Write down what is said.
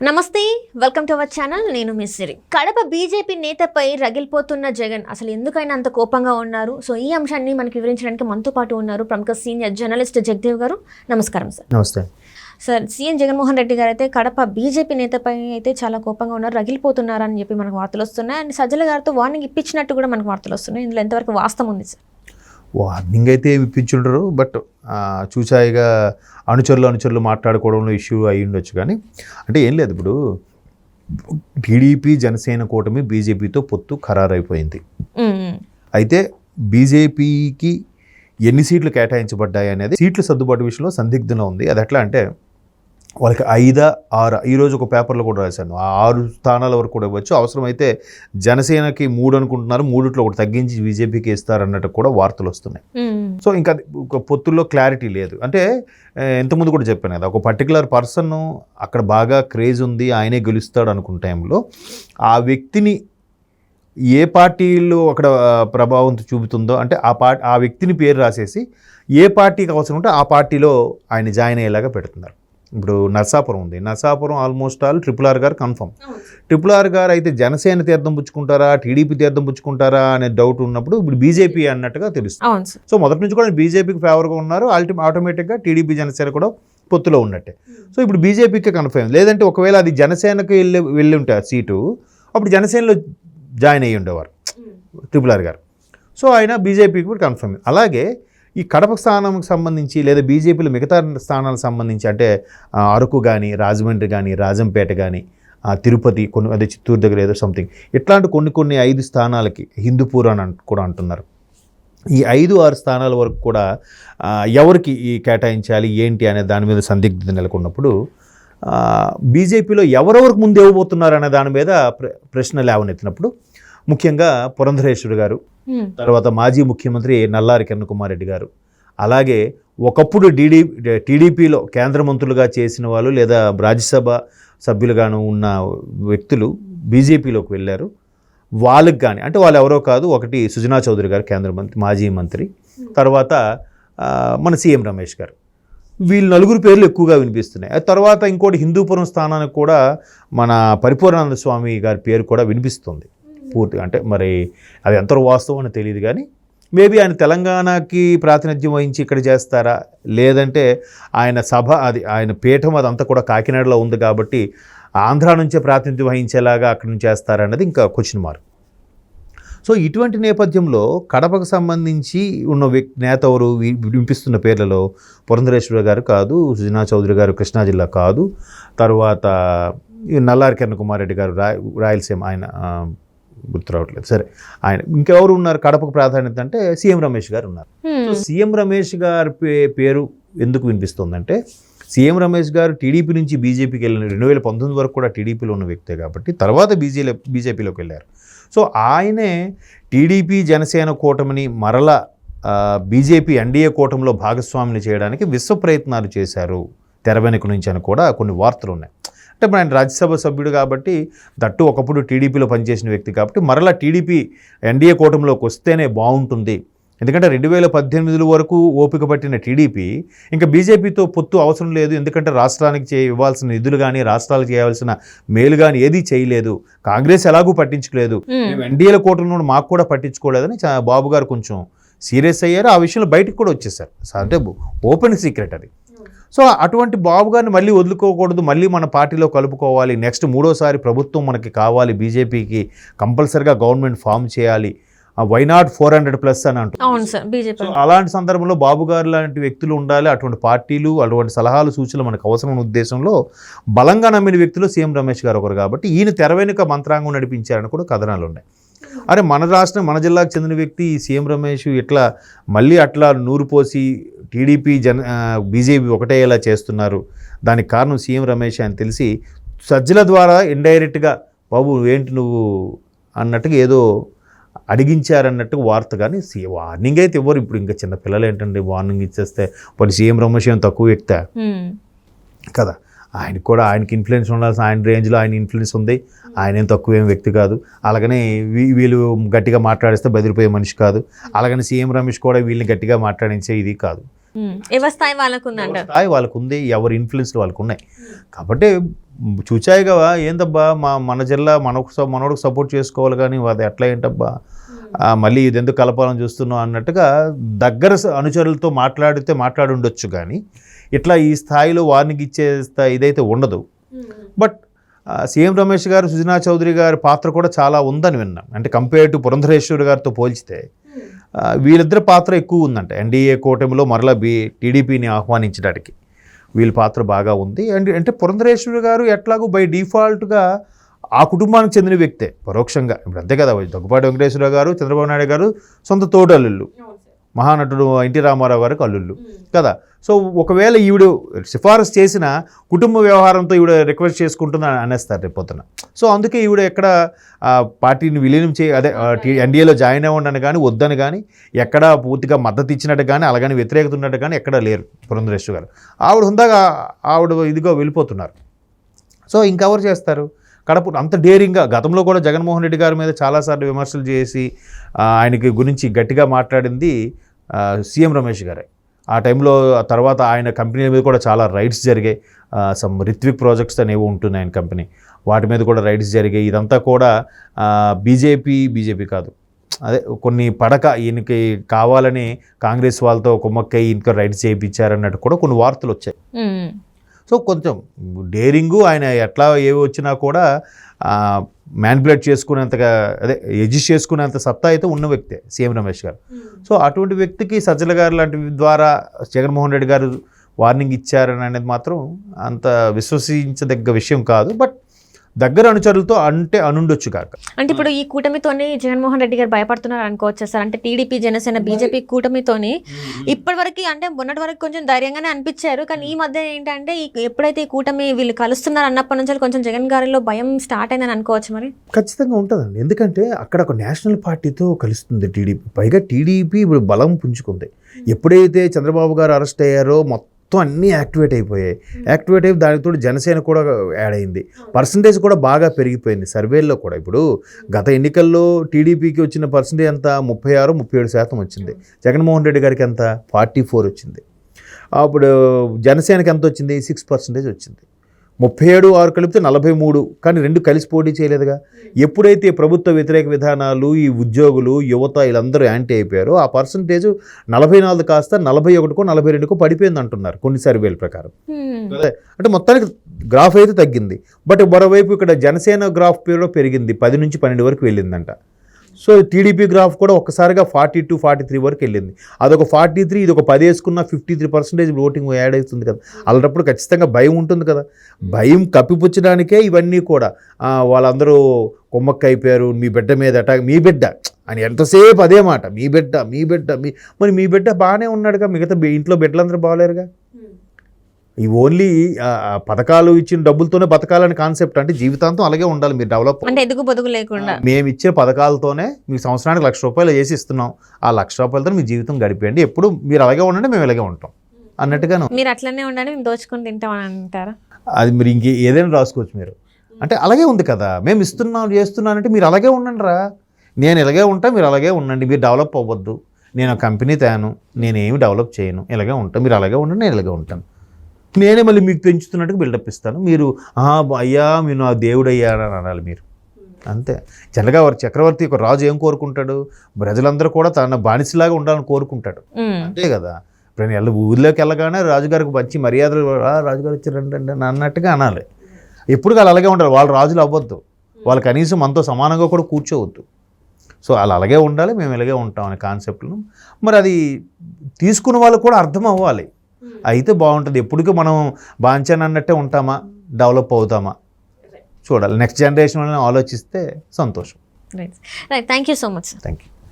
నమస్తే, welcome to our channel. నేను మిస్సిరి. Kadapa BJP నేతపై రగిలిపోతున్న Jagan అసలు ఎందుకైనా అంత కోపంగా ఉన్నారు? సో ఈ అంశాన్ని మనకు వివరించడానికి మనతో పాటు ఉన్నారు ప్రముఖ సీనియర్ జర్నలిస్ట్ జగదేవ్ గారు. నమస్కారం సార్. నమస్తే సార్. సీఎం జగన్మోహన్ రెడ్డి గారు అయితే కడప బీజేపీ నేతపై అయితే చాలా కోపంగా ఉన్నారు, రగిలిపోతున్నారని చెప్పి మనకు వార్తలు వస్తున్నాయి. అండ్ సజ్జల గారితో వార్నింగ్ ఇప్పించినట్టు కూడా మనకు వార్తలు వస్తున్నాయి. ఇందులో ఎంతవరకు వాస్తవం ఉంది సార్? వార్నింగ్ అయితే ఇప్పించుండరు, బట్ చూసాయిగా అనుచరులు మాట్లాడుకోవడంలో ఇష్యూ అయ్యి ఉండొచ్చు. కానీ అంటే ఏం లేదు, ఇప్పుడు టీడీపీ జనసేన కూటమి బీజేపీతో పొత్తు ఖరారైపోయింది. అయితే బీజేపీకి ఎన్ని సీట్లు కేటాయించబడ్డాయి అనేది సీట్ల సర్దుబాటు విషయంలో సందిగ్ధంగా ఉంది. అది ఎట్లా అంటే వాళ్ళకి 5, 6 ఈరోజు ఒక పేపర్లో కూడా రాశాను, 6 స్థానాల వరకు కూడా ఇవ్వచ్చు. అవసరమైతే జనసేనకి 3 అనుకుంటున్నారు, 3లో ఒకటి తగ్గించి బీజేపీకి ఇస్తారన్నట్టు కూడా వార్తలు వస్తున్నాయి. సో ఇంకా పొత్తుల్లో క్లారిటీ లేదు. అంటే ఇంతకుముందు కూడా చెప్పాను కదా, ఒక పర్టికులర్ పర్సన్ అక్కడ బాగా క్రేజ్ ఉంది, ఆయనే గెలుస్తాడు అనుకున్న టైంలో ఆ వ్యక్తిని ఏ పార్టీలో అక్కడ ప్రభావం చూపుతుందో అంటే ఆ వ్యక్తిని పేరు రాసేసి ఏ పార్టీకి అవసరం ఉంటే ఆ పార్టీలో ఆయన జాయిన్ అయ్యేలాగా పెడుతున్నారు. ఇప్పుడు నర్సాపురం ఉంది, నర్సాపురం ఆల్మోస్ట్ ఆల్ RRR గారు కన్ఫర్మ్. RRR గారు అయితే జనసేన తీర్థం పుచ్చుకుంటారా, టీడీపీ తీర్థం పుచ్చుకుంటారా అనే డౌట్ ఉన్నప్పుడు ఇప్పుడు బీజేపీ అన్నట్టుగా తెలుస్తుంది. సో మొదటి నుంచి కూడా బీజేపీకి ఫేవర్గా ఉన్నారు, ఆటోమేటిక్గా టీడీపీ జనసేన కూడా పొత్తులో ఉన్నట్టే. సో ఇప్పుడు బీజేపీకి కన్ఫర్మ్. లేదంటే ఒకవేళ అది జనసేనకు వెళ్ళి ఉంటే ఆ సీటు, అప్పుడు జనసేనలో జాయిన్ అయ్యి ఉండేవారు RRR గారు. సో ఆయన బీజేపీకి కూడా కన్ఫర్మ్. అలాగే ఈ కడప స్థానంకి సంబంధించి లేదా బీజేపీలో మిగతా స్థానాలకు సంబంధించి అంటే అరకు కానీ, రాజమండ్రి కానీ, రాజంపేట కానీ, తిరుపతి, కొన్ని అదే చిత్తూరు దగ్గర ఏదో సంథింగ్ ఇట్లాంటి కొన్ని 5 స్థానాలకి హిందూపూర్ అని కూడా అంటున్నారు. ఈ 5-6 స్థానాల వరకు కూడా ఎవరికి ఈ కేటాయించాలి ఏంటి అనే దాని మీద సందిగ్ధత నెలకొన్నప్పుడు బీజేపీలో ఎవరెవరికి ముందు ఇవ్వబోతున్నారు అనే దాని మీద ప్రశ్న లేవనెత్తినప్పుడు ముఖ్యంగా పురంధరేశ్వరి గారు, తర్వాత మాజీ ముఖ్యమంత్రి నల్లారి కిరణ్ కుమార్ రెడ్డి గారు, అలాగే ఒకప్పుడు టీడీపీలో కేంద్ర మంత్రులుగా చేసిన వాళ్ళు లేదా రాజ్యసభ సభ్యులుగాను ఉన్న వ్యక్తులు బీజేపీలోకి వెళ్ళారు. వాళ్ళకి కానీ అంటే వాళ్ళు ఎవరో కాదు, ఒకటి సుజనా చౌదరి గారు కేంద్ర మంత్రి, మాజీ మంత్రి, తర్వాత మన సీఎం రమేష్ గారు. వీళ్ళు 4 పేర్లు ఎక్కువగా వినిపిస్తున్నాయి. తర్వాత ఇంకోటి హిందూపురం స్థానానికి కూడా మన పరిపూర్ణానంద స్వామి గారి పేరు కూడా వినిపిస్తుంది పూర్తిగా. అంటే మరి అది ఎంతవరకు వాస్తవం అని తెలియదు, కానీ మేబీ ఆయన తెలంగాణకి ప్రాతినిధ్యం వహించి ఇక్కడ చేస్తారా, లేదంటే ఆయన సభ అది ఆయన పీఠం అదంతా కూడా కాకినాడలో ఉంది కాబట్టి ఆంధ్ర నుంచే ప్రాతినిధ్యం వహించేలాగా అక్కడి నుంచి చేస్తారా అన్నది ఇంకా క్వశ్చన్ మార్క్. సో ఇటువంటి నేపథ్యంలో కడపకు సంబంధించి ఉన్న నేత ఎవరు వినిపిస్తున్న పేర్లలో పురంధరేశ్వరి గారు కాదు, సుజనా చౌదరి గారు కృష్ణా జిల్లా కాదు, తర్వాత నల్లారి కిరణ్ కుమార్ రెడ్డి గారు రాయలసీమ, ఆయన గుర్తు రావట్లేదు, సరే ఆయన. ఇంకెవరు ఉన్నారు కడపకు ప్రాధాన్యత అంటే సీఎం రమేష్ గారు ఉన్నారు. సో సీఎం రమేష్ గారి పేరు ఎందుకు వినిపిస్తుందంటే సీఎం రమేష్ గారు టీడీపీ నుంచి బీజేపీకి వెళ్ళిన 2019 వరకు కూడా టీడీపీలో ఉన్న వ్యక్తే కాబట్టి తర్వాత బీజేపీలోకి వెళ్ళారు. సో ఆయనే టీడీపీ జనసేన కూటమిని మరల బీజేపీ ఎన్డీఏ కూటమిలో భాగస్వామిని చేయడానికి విశ్వ ప్రయత్నాలు చేశారు తెర వెనుక నుంచి అని కూడా కొన్ని వార్తలు ఉన్నాయి. అంటే ఆయన రాజ్యసభ సభ్యుడు కాబట్టి, దట్టు ఒకప్పుడు టీడీపీలో పనిచేసిన వ్యక్తి కాబట్టి మరలా టీడీపీ ఎన్డీఏ కూటమిలోకి వస్తేనే బాగుంటుంది. ఎందుకంటే 2018 వరకు ఓపిక పట్టిన టీడీపీ ఇంకా బీజేపీతో పొత్తు అవసరం లేదు, ఎందుకంటే రాష్ట్రానికి ఇవ్వాల్సిన నిధులు కానీ, రాష్ట్రాలకు చేయాల్సిన మేలు కానీ ఏదీ చేయలేదు, కాంగ్రెస్ ఎలాగూ పట్టించుకోలేదు, మేము ఎన్డీఏల కూటమిలో మాకు కూడా పట్టించుకోలేదని బాబు గారు కొంచెం సీరియస్ అయ్యారు. ఆ విషయంలో బయటకు కూడా వచ్చేసారు. అంటే ఓపెన్ సీక్రెట్ అది. సో అటువంటి బాబు గారిని మళ్ళీ వదులుకోకూడదు, మళ్ళీ మన పార్టీలో కలుపుకోవాలి, నెక్స్ట్ 3వ ప్రభుత్వం మనకి కావాలి, బీజేపీకి కంపల్సరిగా గవర్నమెంట్ ఫామ్ చేయాలి, వై నాట్ 400+ అని అంటారు. అలాంటి సందర్భంలో బాబు గారు లాంటి వ్యక్తులు ఉండాలి, అటువంటి పార్టీలు, అటువంటి సలహాలు సూచనలు మనకు అవసరమైన ఉద్దేశంలో బలంగా నమ్మిన వ్యక్తులు సీఎం రమేష్ గారు ఒకరు కాబట్టి ఈయన తెర వెనుక మంత్రాంగం నడిపించారని కూడా కథనాలు ఉన్నాయి. అరే మన రాష్ట్రం, మన జిల్లాకు చెందిన వ్యక్తి సీఎం రమేష్ ఇట్లా మళ్ళీ అట్లా నూరు పోసి టీడీపీ బీజేపీ ఒకటేలా చేస్తున్నారు, దానికి కారణం సీఎం రమేష్ అని తెలిసి సజ్జల ద్వారా ఇండైరెక్ట్గా బాబు ఏంటి నువ్వు అన్నట్టుగా ఏదో అడిగించారన్నట్టుగా వార్త. కానీ వార్నింగ్ అయితే ఇవ్వరు. ఇప్పుడు ఇంకా చిన్న పిల్లలు ఏంటండి వార్నింగ్ ఇచ్చేస్తే, మరి సీఎం రమేష్ ఏం తక్కువ వ్యక్తి కదా, ఆయనకి ఇన్ఫ్లుయెన్స్ ఉండాల్సిన ఆయన రేంజ్లో ఆయన ఇన్ఫ్లుయెన్స్ ఉంది, ఆయన ఏం తక్కువ ఏం వ్యక్తి కాదు. అలాగనే వీళ్ళు గట్టిగా మాట్లాడిస్తే బెదిరిపోయే మనిషి కాదు. అలాగని సీఎం రమేష్ కూడా వీళ్ళని గట్టిగా మాట్లాడించే ఇది కాదు. స్థాయి వాళ్ళకు ఉంది, ఎవరి ఇన్ఫ్లుయెన్స్ వాళ్ళకు ఉన్నాయి. కాబట్టి చూచాయిగా ఏందబ్బా మన జిల్లా మనోడికి సపోర్ట్ చేసుకోవాలి కానీ అది ఎట్లా ఏంటబ్బా మళ్ళీ ఇది ఎందుకు కలపాలని చూస్తున్నాం అన్నట్టుగా దగ్గర అనుచరులతో మాట్లాడి ఉండొచ్చు కానీ ఇట్లా ఈ స్థాయిలో వార్నింగ్ ఇచ్చే ఇదైతే ఉండదు. బట్ సీఎం రమేష్ గారు, సుజనా చౌదరి గారి పాత్ర కూడా చాలా ఉందని విన్నాం. అంటే కంపేర్ టు పురంధరేశ్వరి గారితో పోల్చితే వీళ్ళిద్దరి పాత్ర ఎక్కువ ఉందంట. ఎన్డీఏ కూటమిలో మరలా టీడీపీని ఆహ్వానించడానికి వీళ్ళ పాత్ర బాగా ఉంది. అంటే పురంధరేశ్వరి గారు ఎట్లాగూ బై డిఫాల్ట్గా ఆ కుటుంబానికి చెందిన వ్యక్తే పరోక్షంగా. ఇప్పుడు అంతే కదా, దగ్గుపాటి వెంకటేశ్వరరావు గారు, చంద్రబాబు నాయుడు గారు సొంత తోడల్లుళ్ళు, మహానటుడు ఎన్టీ రామారావు గారికి అల్లుళ్ళు కదా. సో ఒకవేళ ఈవిడ సిఫారసు చేసిన కుటుంబ వ్యవహారంతో ఈవిడ రిక్వెస్ట్ చేసుకుంటుందని అనేస్తారు రేపొద్దున. సో అందుకే ఈవిడ ఎక్కడ పార్టీని విలీనం ఎన్డీఏలో జాయిన్ అవ్వండి కానీ వద్దని కానీ ఎక్కడా పూర్తిగా మద్దతు ఇచ్చినట్టు కానీ అలాగని వ్యతిరేకత ఉన్నట్టు కానీ ఎక్కడా లేరు పురంధరేశ్వరి గారు. ఆవిడ హుందాగా ఆవిడ ఇదిగో వెళ్ళిపోతున్నారు. సో ఇంకెవరు చేస్తారు? కడప అంత డేరింగ్గా గతంలో కూడా జగన్మోహన్ రెడ్డి గారి మీద చాలాసార్లు విమర్శలు చేసి ఆయనకి గురించి గట్టిగా మాట్లాడింది సీఎం రమేష్ గారే. ఆ టైంలో తర్వాత ఆయన కంపెనీ మీద కూడా చాలా రైడ్స్ జరిగాయి. సమ్ రిత్విక్ ప్రాజెక్ట్స్ అనేవి ఉంటున్నాయి ఆయన కంపెనీ, వాటి మీద కూడా రైడ్స్ జరిగాయి. ఇదంతా కూడా బీజేపీ కాదు, అదే కొన్ని ఈయనకి కావాలని కాంగ్రెస్ వాళ్ళతో కుమ్మక్కై ఇంకా రైడ్స్ చేయించారన్నట్టు కూడా కొన్ని వార్తలు వచ్చాయి. సో కొంచెం డేరింగు, ఆయన ఎట్లా ఏవి వచ్చినా కూడా మ్యానిపులేట్ చేసుకునేంతగా ఎడ్జిస్ట్ చేసుకునేంత సత్తా అయితే ఉన్న వ్యక్తే సీఎం రమేష్ గారు. సో అటువంటి వ్యక్తికి సజ్జల గారు లాంటి ద్వారా జగన్మోహన్ రెడ్డి గారు వార్నింగ్ ఇచ్చారని అనేది మాత్రం అంత విశ్వసించదగ్గ విషయం కాదు. బట్ దగ్గర అనుచరులతో అనుండొచ్చు కాక. అంటే ఇప్పుడు ఈ కూటమితోని జగన్మోహన్ రెడ్డి గారు భయపడుతున్నారు అనుకోవచ్చు సార్. అంటే టీడీపీ, జనసేన, బీజేపీ కూటమితోని ఇప్పటివరకు అంటే మొన్నటి వరకు కొంచెం ధైర్యంగానే అనిపించారు. కానీ ఈ మధ్య ఏంటంటే ఎప్పుడైతే ఈ కూటమి వీళ్ళు కలుస్తున్నారు అన్నప్పటి నుంచి కొంచెం జగన్ గారిలో భయం స్టార్ట్ అయిందని అనుకోవచ్చు. మరి ఖచ్చితంగా ఉంటుందండి, ఎందుకంటే అక్కడ ఒక నేషనల్ పార్టీతో కలుస్తుంది టీడీపీ. పైగా టీడీపీ ఇప్పుడు బలం పుంజుకుంది. ఎప్పుడైతే చంద్రబాబు గారు అరెస్ట్ అయ్యారో మొత్తం అన్నీ యాక్టివేట్ అయిపోయాయి. యాక్టివేట్ అయ్యి దానితో జనసేన కూడా యాడ్ అయింది. పర్సంటేజ్ కూడా బాగా పెరిగిపోయింది సర్వేల్లో కూడా. ఇప్పుడు గత ఎన్నికల్లో టీడీపీకి వచ్చిన పర్సంటేజ్ ఎంత 36-37% వచ్చింది. జగన్మోహన్ రెడ్డి గారికి ఎంత 44 వచ్చింది. అప్పుడు జనసేనకి ఎంత వచ్చింది 6% వచ్చింది. 37-6 కలిపితే 43, కానీ 2 కలిసి పోటీ చేయలేదుగా. ఎప్పుడైతే ప్రభుత్వ వ్యతిరేక విధానాలు, ఈ ఉద్యోగులు, యువత వీళ్ళందరూ యాంటీ అయిపోయారో ఆ పర్సంటేజ్ 44 కాస్త 41కో 42కో పడిపోయింది అంటున్నారు కొన్ని సర్వేల ప్రకారం. అంటే మొత్తానికి గ్రాఫ్ అయితే తగ్గింది. బట్ మరోవైపు ఇక్కడ జనసేన గ్రాఫ్ పెరిగింది, 10 నుంచి 12 వరకు వెళ్ళిందంట. సో టీడీపీ గ్రాఫ్ కూడా ఒక్కసారిగా 42-43 వరకు వెళ్ళింది. అదొక 43, ఇది ఒక 10 వేసుకున్న 53% ఓటింగ్ యాడ్ అవుతుంది కదా. అలాంటప్పుడు ఖచ్చితంగా భయం ఉంటుంది కదా. భయం కప్పిపుచ్చడానికే ఇవన్నీ కూడా వాళ్ళందరూ కొమ్మక్క అయిపోయారు. మీ బిడ్డ మీద అటాక్, మీ బిడ్డ అని ఎంతసేపు అదే మాట, మీ బిడ్డ. మరి మీ బిడ్డ బాగానే ఉన్నాడుగా, మిగతా ఇంట్లో బిడ్డలందరూ బాగాలేరుగా. ఈ ఓన్లీ పథకాలు ఇచ్చిన డబ్బులతోనే బతకాలని కాన్సెప్ట్ అంటే జీవితాంతం అలాగే ఉండాలి. మీరు డెవలప్ అంటే ఎదుగు బొదుగు లేకుండా మేము ఇచ్చే పథకాలతోనే మీకు సంవత్సరానికి ₹1,00,000 చేసి ఇస్తున్నాం. ఆ ₹1,00,000తో మీ జీవితం గడిపేయండి, ఎప్పుడు మీరు అలాగే ఉండండి, మేము ఇలాగే ఉంటాం అన్నట్టుగాను. మీరు అట్లనే ఉండండి, మేము దోచుకొని తింటామని అంటారా? అది మీరు ఏదైనా రాసుకోవచ్చు మీరు. అంటే అలాగే ఉంది కదా, మేము చేస్తున్నానంటే మీరు అలాగే ఉండండి రా, నేను ఇలాగే ఉంటా, మీరు అలాగే ఉండండి, మీరు డెవలప్ అవ్వద్దు, నేను కంపెనీ తేను, నేనేమి డెవలప్ చేయను, ఇలాగే ఉంటాను, మీరు అలాగే ఉండండి, నేను ఇలాగే ఉంటాను. నేనే మళ్ళీ మీకు పెంచుతున్నట్టుగా బిల్డప్ ఇస్తాను. మీరు అయ్యా మీరు నా దేవుడు అయ్యారా అని అనాలి మీరు. అంతే. జనరల్గా చక్రవర్తి ఒక రాజు ఏం కోరుకుంటాడు? ప్రజలందరూ కూడా తన బానిసలాగా ఉండాలని కోరుకుంటాడు, అంతే కదా. ఇప్పుడు ఊళ్ళోకి వెళ్ళగానే రాజుగారికి మంచి మర్యాదలు, రాజుగారు వచ్చి రండి అన్నట్టుగా అనాలి. ఎప్పుడు వాళ్ళు అలాగే ఉండాలి. వాళ్ళు రాజులు అవ్వద్దు, వాళ్ళు కనీసం మనతో సమానంగా కూడా కూర్చోవద్దు. సో వాళ్ళు అలాగే ఉండాలి, మేము ఇలాగే ఉంటాం అనే కాన్సెప్ట్ను మరి అది తీసుకున్న వాళ్ళు కూడా అర్థం అవ్వాలి. అయితే బాగుంటుంది. ఎప్పటికీ మనం బాంఛన్ అన్నట్టే ఉంటామా, డెవలప్ అవుతామా చూడాలి. నెక్స్ట్ జనరేషన్ ఆలోచిస్తే సంతోషం. Right, thank you so much. Thank you.